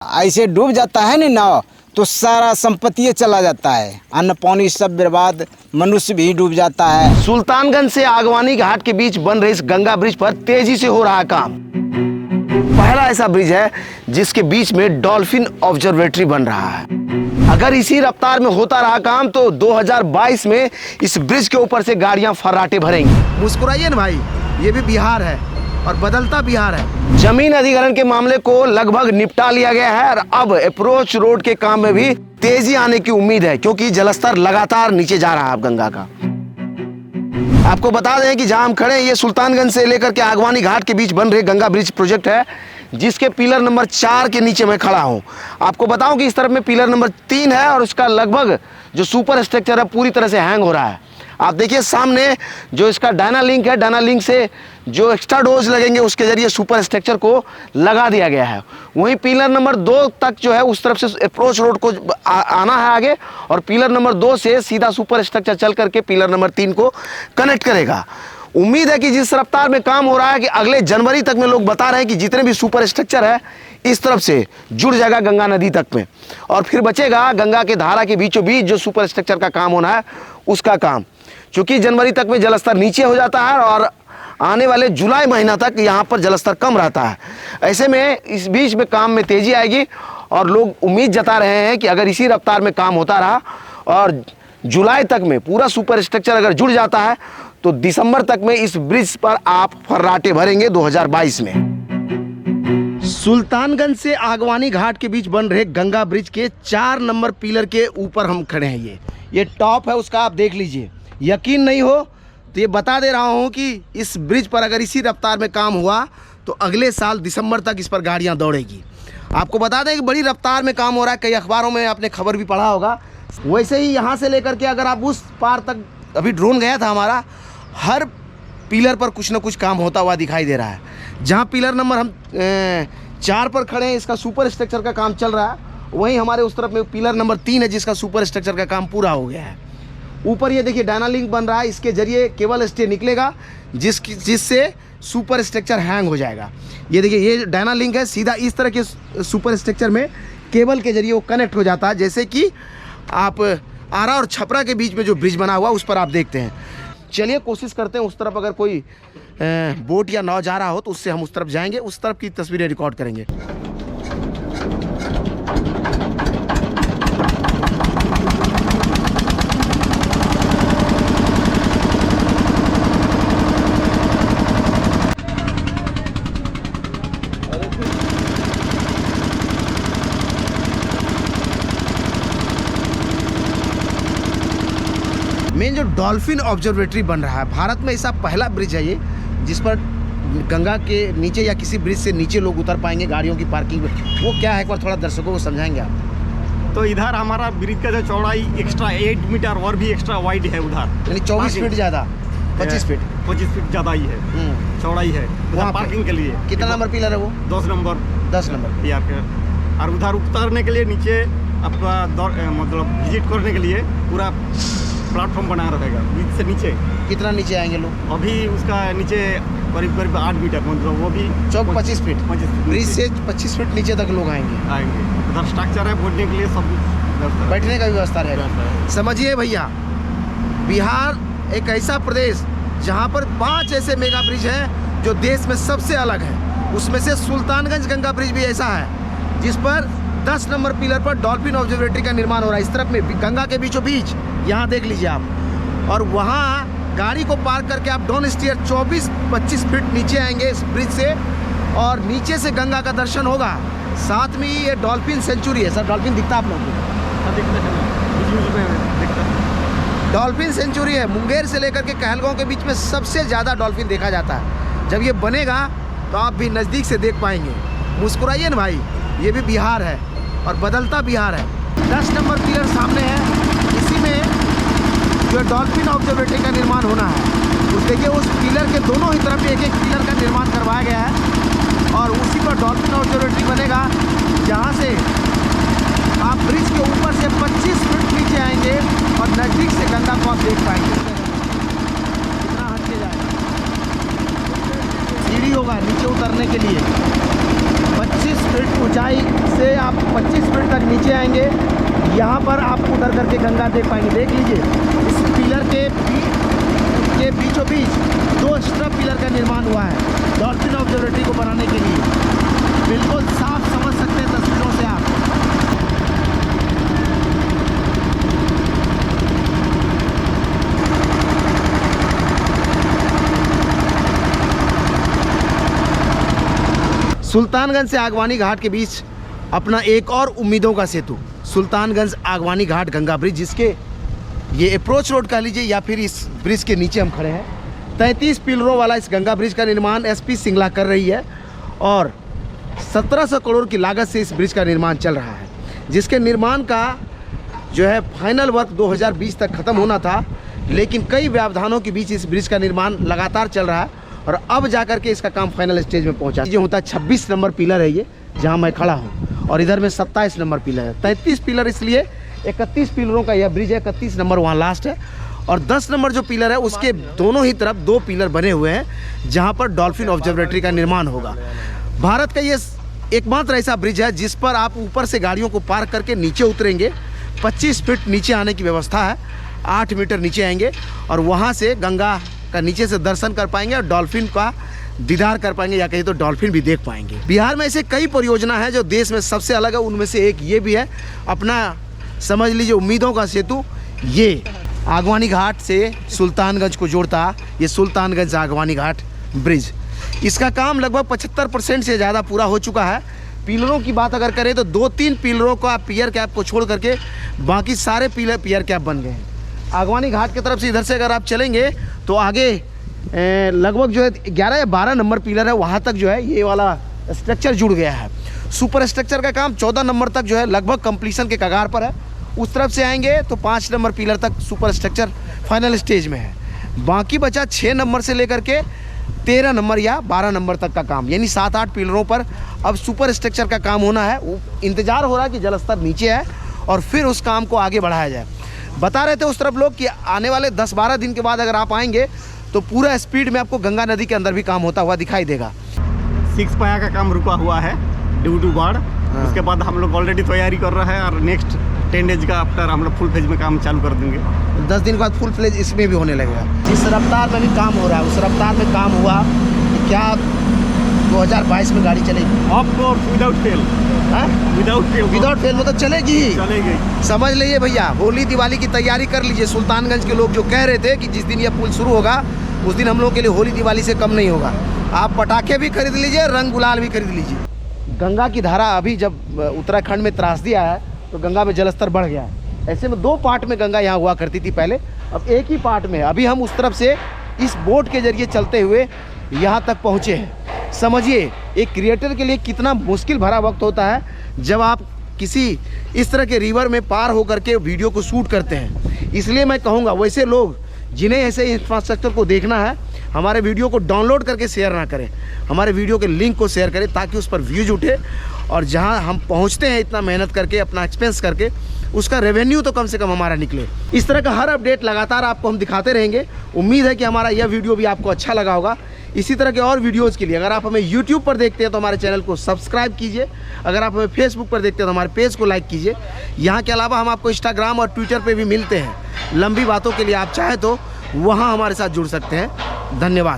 ऐसे डूब जाता है ना नाव तो सारा संपत्ति चला जाता है, अन्न पानी सब बर्बाद, मनुष्य भी डूब जाता है। सुल्तानगंज से आगवानी घाट के बीच बन रहे इस गंगा ब्रिज पर तेजी से हो रहा काम। पहला ऐसा ब्रिज है जिसके बीच में डॉल्फिन ऑब्जर्वेटरी बन रहा है। अगर इसी रफ्तार में होता रहा काम तो 2022 में इस ब्रिज के ऊपर से गाड़ियां फर्राटे भरेंगी। मुस्कुराइए ना भाई, ये भी बिहार है और बदलता बिहार है। जमीन अधिग्रहण के मामले को लगभग निपटा लिया गया है और अब अप्रोच रोड के काम में भी तेजी आने की उम्मीद है, क्योंकि जलस्तर लगातार नीचे जा रहा है गंगा का। आपको बता दें कि जहां हम खड़े हैं ये सुल्तानगंज से लेकर के आगवानी घाट के बीच बन रहे गंगा ब्रिज प्रोजेक्ट है, जिसके पिलर नंबर 4 के नीचे मैं खड़ा हूं। आपको बताऊं कि इस तरफ में पिलर नंबर 3 है और उसका लगभग जो सुपर स्ट्रक्चर है पूरी तरह से हैंग हो रहा है। आप देखिए सामने जो इसका डायना लिंक है, डायना लिंक से जो एक्स्ट्रा डोज लगेंगे उसके जरिए सुपर स्ट्रक्चर को लगा दिया गया है। वहीं पिलर नंबर 2 तक जो है उस तरफ से अप्रोच रोड को आना है आगे, और पिलर नंबर 2 से सीधा सुपर स्ट्रक्चर चल करके पिलर नंबर 3 को कनेक्ट करेगा। उम्मीद है कि जिस रफ्तार में काम हो रहा है कि अगले जनवरी तक में लोग बता रहे हैं कि जितने भी सुपर स्ट्रक्चर है इस तरफ से जुड़ जाएगा गंगा नदी तक में, और फिर बचेगा गंगा के धारा के बीचों बीच जो सुपर स्ट्रक्चर का काम होना है उसका काम। चूंकि जनवरी तक में जलस्तर नीचे हो जाता है और आने वाले जुलाई महीना तक यहाँ पर जलस्तर कम रहता है। ऐसे में इस बीच में काम में तेजी आएगी और लोग उम्मीद जता रहे हैं कि अगर इसी रफ्तार में काम होता रहा और जुलाई तक में पूरा सुपर स्ट्रक्चर अगर जुड़ जाता है तो दिसंबर तक में इस ब्रिज पर आप फर्राटे भरेंगे 2022 में। सुल्तानगंज से आगवानी घाट के बीच बन रहे गंगा ब्रिज के 4 नंबर पिलर के ऊपर हम खड़े हैं। ये टॉप है उसका, आप देख लीजिए। यकीन नहीं हो तो ये बता दे रहा हूँ कि इस ब्रिज पर अगर इसी रफ्तार में काम हुआ तो अगले साल दिसंबर तक इस पर गाड़ियाँ दौड़ेगी। आपको बता दें कि बड़ी रफ्तार में काम हो रहा है, कई अखबारों में आपने खबर भी पढ़ा होगा। वैसे ही यहाँ से लेकर के अगर आप उस पार तक, अभी ड्रोन गया था हमारा, हर पिलर पर कुछ ना कुछ काम होता हुआ दिखाई दे रहा है। जहाँ पिलर नंबर हम 4 पर खड़े हैं, इसका सुपर स्ट्रक्चर का काम चल रहा है, वहीं हमारे उस तरफ में पिलर नंबर 3 है जिसका सुपर स्ट्रक्चर का काम पूरा हो गया है। ऊपर ये देखिए डायना लिंक बन रहा है, इसके जरिए केबल स्टे निकलेगा जिससे सुपर स्ट्रक्चर हैंग हो जाएगा। ये देखिए ये डायना लिंक है, सीधा इस तरह के सुपर स्ट्रक्चर में केबल के जरिए वो कनेक्ट हो जाता है, जैसे कि आप आरा और छपरा के बीच में जो ब्रिज बना हुआ उस पर आप देखते हैं। चलिए कोशिश करते हैं, उस तरफ अगर कोई बोट या नाव जा रहा हो तो उससे हम उस तरफ जाएंगे, उस तरफ की तस्वीरें रिकॉर्ड करेंगे। मेन जो डॉल्फिन ऑब्जर्वेटरी बन रहा है, भारत में ऐसा पहला ब्रिज है ये जिस पर गंगा के नीचे या किसी ब्रिज से नीचे लोग उतर पाएंगे गाड़ियों की पार्किंग में। वो क्या है, एक बार थोड़ा दर्शकों को समझाएंगे आप? तो इधर हमारा ब्रिज का जो चौड़ाई एक्स्ट्रा 8 मीटर और भी एक्स्ट्रा वाइड है उधर, यानी 24 फीट ज़्यादा, 25 फीट 25 फीट ज़्यादा ही है, चौड़ाई है वहाँ पार्किंग के लिए। कितना नंबर पिलर है वो? 10 नंबर 10 नंबर पिलर के। और उधर उतरने के लिए नीचे आपका मतलब विजिट करने के लिए पूरा प्लेटफॉर्म बना रहेगा ब्रिज से नीचे। कितना नीचे आएंगे लोग? अभी उसका नीचे करीब करीब 8 मीटर, मतलब वो भी चौक 25 फीट, ब्रिज से 25 फीट नीचे तक लोग आएंगे। उधर स्ट्रक्चर है बैठने के लिए, सब बैठने का व्यवस्था रहेगा। समझिए भैया, बिहार एक ऐसा प्रदेश जहाँ पर 5 ऐसे मेगा ब्रिज हैं जो देश में सबसे अलग है। उसमें से सुल्तानगंज गंगा ब्रिज भी ऐसा है जिस पर 10 नंबर पिलर पर डॉल्फिन ऑब्जर्वेटरी का निर्माण हो रहा है। इस तरफ में गंगा के बीचों बीच, यहाँ देख लीजिए आप, और वहाँ गाड़ी को पार्क करके आप डाउन स्टीयर 24-25 फीट नीचे आएंगे इस ब्रिज से, और नीचे से गंगा का दर्शन होगा। साथ में ये डॉल्फिन सेंचुरी है। सर डॉल्फिन दिखता आप लोग को? डॉल्फिन सेंचुरी है। मुंगेर से लेकर के कहलगांव के बीच में सबसे ज़्यादा डॉल्फिन देखा जाता है। जब ये बनेगा तो आप भी नज़दीक से देख पाएंगे। मुस्कुराइए ना भाई, ये भी बिहार है और बदलता बिहार है। 10 नंबर पिलर सामने है, इसी में जो डॉल्फिन ऑब्जर्वेटरी का निर्माण होना है। उस देखिए उस पिलर के दोनों ही तरफ एक एक पिलर का निर्माण करवाया गया है और उसी पर डॉल्फिन ऑब्जर्वेटरी बनेगा, जहाँ से आप ब्रिज के ऊपर से 25 फीट नीचे आएंगे और नज़दीक से गंगा को आप देख पाएंगे। कितना हद के जाएगा, सीढ़ी होगा नीचे उतरने के लिए। 25 फीट ऊंचाई से आप 25 फीट तक नीचे आएंगे। यहाँ पर आप उतर करके गंगा देख पाएंगे। देख लीजिए, इस पिलर के बीचों बीच 2 स्ट्रप पिलर का निर्माण हुआ है डॉल्फिन ऑब्जर्वेटरी को बनाने के लिए। बिल्कुल साफ समझ सकते हैं तस्वीरों से आप। सुल्तानगंज से आगवानी घाट के बीच अपना एक और उम्मीदों का सेतु, सुल्तानगंज आगवानी घाट गंगा ब्रिज, जिसके ये अप्रोच रोड कह लीजिए या फिर इस ब्रिज के नीचे हम खड़े हैं। 33 पिलरों वाला इस गंगा ब्रिज का निर्माण एसपी सिंगला कर रही है और 1700 करोड़ की लागत से इस ब्रिज का निर्माण चल रहा है, जिसके निर्माण का जो है फाइनल वर्क 2020 तक ख़त्म होना था, लेकिन कई व्यवधानों के बीच इस ब्रिज का निर्माण लगातार चल रहा है और अब जाकर के इसका काम फाइनल स्टेज में पहुंचा। ये होता है 26 नंबर पिलर है ये, जहां मैं खड़ा हूं, और इधर में 27 नंबर पिलर है। 33 पिलर इसलिए 31 पिलरों का यह ब्रिज है, 31 नंबर वहाँ लास्ट है। और 10 नंबर जो पिलर है उसके दोनों ही तरफ 2 पिलर बने हुए हैं, जहाँ पर डॉल्फिन ऑब्जर्वेटरी का निर्माण होगा। भारत का ये एकमात्र ऐसा ब्रिज है जिस पर आप ऊपर से गाड़ियों को पार्क करके नीचे उतरेंगे। 25 फीट नीचे आने की व्यवस्था है, 8 मीटर नीचे आएंगे और वहाँ से गंगा का नीचे से दर्शन कर पाएंगे और डॉल्फिन का दीदार कर पाएंगे, या कहीं तो डॉल्फिन भी देख पाएंगे। बिहार में ऐसे कई परियोजना है जो देश में सबसे अलग है, उनमें से एक ये भी है। अपना समझ लीजिए उम्मीदों का सेतु, ये आगवानी घाट से सुल्तानगंज को जोड़ता है, ये सुल्तानगंज आगवानी घाट ब्रिज। इसका काम लगभग 75% से ज़्यादा पूरा हो चुका है। पिलरों की बात अगर करें तो 2-3 पिलरों का पियर कैप को छोड़ करके बाकी सारे पिलर पियर कैप बन गए हैं। आगवानी घाट की तरफ से इधर से अगर आप चलेंगे तो आगे लगभग जो है 11 या 12 नंबर पिलर है, वहाँ तक जो है ये वाला स्ट्रक्चर जुड़ गया है। सुपर स्ट्रक्चर का काम 14 नंबर तक जो है लगभग कंप्लीशन के कगार पर है। उस तरफ से आएंगे तो 5 नंबर पिलर तक सुपर स्ट्रक्चर फाइनल स्टेज में है। बाकी बचा 6 नंबर से लेकर के 13 नंबर या 12 नंबर तक का काम, यानी 7-8 पिलरों पर अब सुपर स्ट्रक्चर का काम होना है। वो इंतज़ार हो रहा है कि जलस्तर नीचे है और फिर उस काम को आगे बढ़ाया जाए। बता रहे थे उस तरफ लोग कि आने वाले 10-12 दिन के बाद अगर आप आएंगे तो पूरा स्पीड में आपको गंगा नदी के अंदर भी काम होता हुआ दिखाई देगा। 6 पाया का काम रुका हुआ है ड्यू टू बाढ़। उसके बाद हम लोग ऑलरेडी तैयारी कर रहे हैं और नेक्स्ट 10 डेज का आफ्टर हम लोग फुल फेज में काम चालू कर देंगे। 10 दिन के बाद फुल फ्लेज इसमें भी होने लगेगा। जिस रफ्तार में भी काम हो रहा है उस रफ्तार में काम हुआ कि क्या 2022 में गाड़ी चलेगी? Of course without fail. Without fail मतलब चलेगी ही, चलेगी। समझ लीजिए भैया, होली दिवाली की तैयारी कर लीजिए। सुल्तानगंज के लोग जो कह रहे थे कि जिस दिन यह पुल शुरू होगा उस दिन हम लोग के लिए होली दिवाली से कम नहीं होगा। आप पटाखे भी खरीद लीजिए, रंग गुलाल भी खरीद लीजिए। गंगा की धारा अभी जब उत्तराखंड में त्रासदी आया है तो गंगा में जलस्तर बढ़ गया है। ऐसे में 2 पार्ट में गंगा यहाँ हुआ करती थी पहले, अब एक ही पार्ट में। अभी हम उस तरफ से इस बोट के जरिए चलते हुए यहाँ तक पहुँचे हैं। समझिए एक क्रिएटर के लिए कितना मुश्किल भरा वक्त होता है जब आप किसी इस तरह के रिवर में पार होकर के वीडियो को शूट करते हैं। इसलिए मैं कहूँगा वैसे लोग जिन्हें ऐसे इंफ्रास्ट्रक्चर को देखना है, हमारे वीडियो को डाउनलोड करके शेयर ना करें, हमारे वीडियो के लिंक को शेयर करें ताकि उस पर व्यूज उठे और जहां हम पहुंचते हैं इतना मेहनत करके, अपना एक्सपेंस करके, उसका रेवेन्यू तो कम से कम हमारा निकले। इस तरह का हर अपडेट लगातार आपको हम दिखाते रहेंगे। उम्मीद है कि हमारा यह वीडियो भी आपको अच्छा लगा होगा। इसी तरह के और वीडियोज़ के लिए अगर आप हमें YouTube पर देखते हैं तो हमारे चैनल को सब्सक्राइब कीजिए। अगर आप हमें Facebook पर देखते हैं तो हमारे पेज को लाइक कीजिए। यहाँ के अलावा हम आपको Instagram और Twitter पर भी मिलते हैं। लंबी बातों के लिए आप चाहें तो वहाँ हमारे साथ जुड़ सकते हैं। धन्यवाद।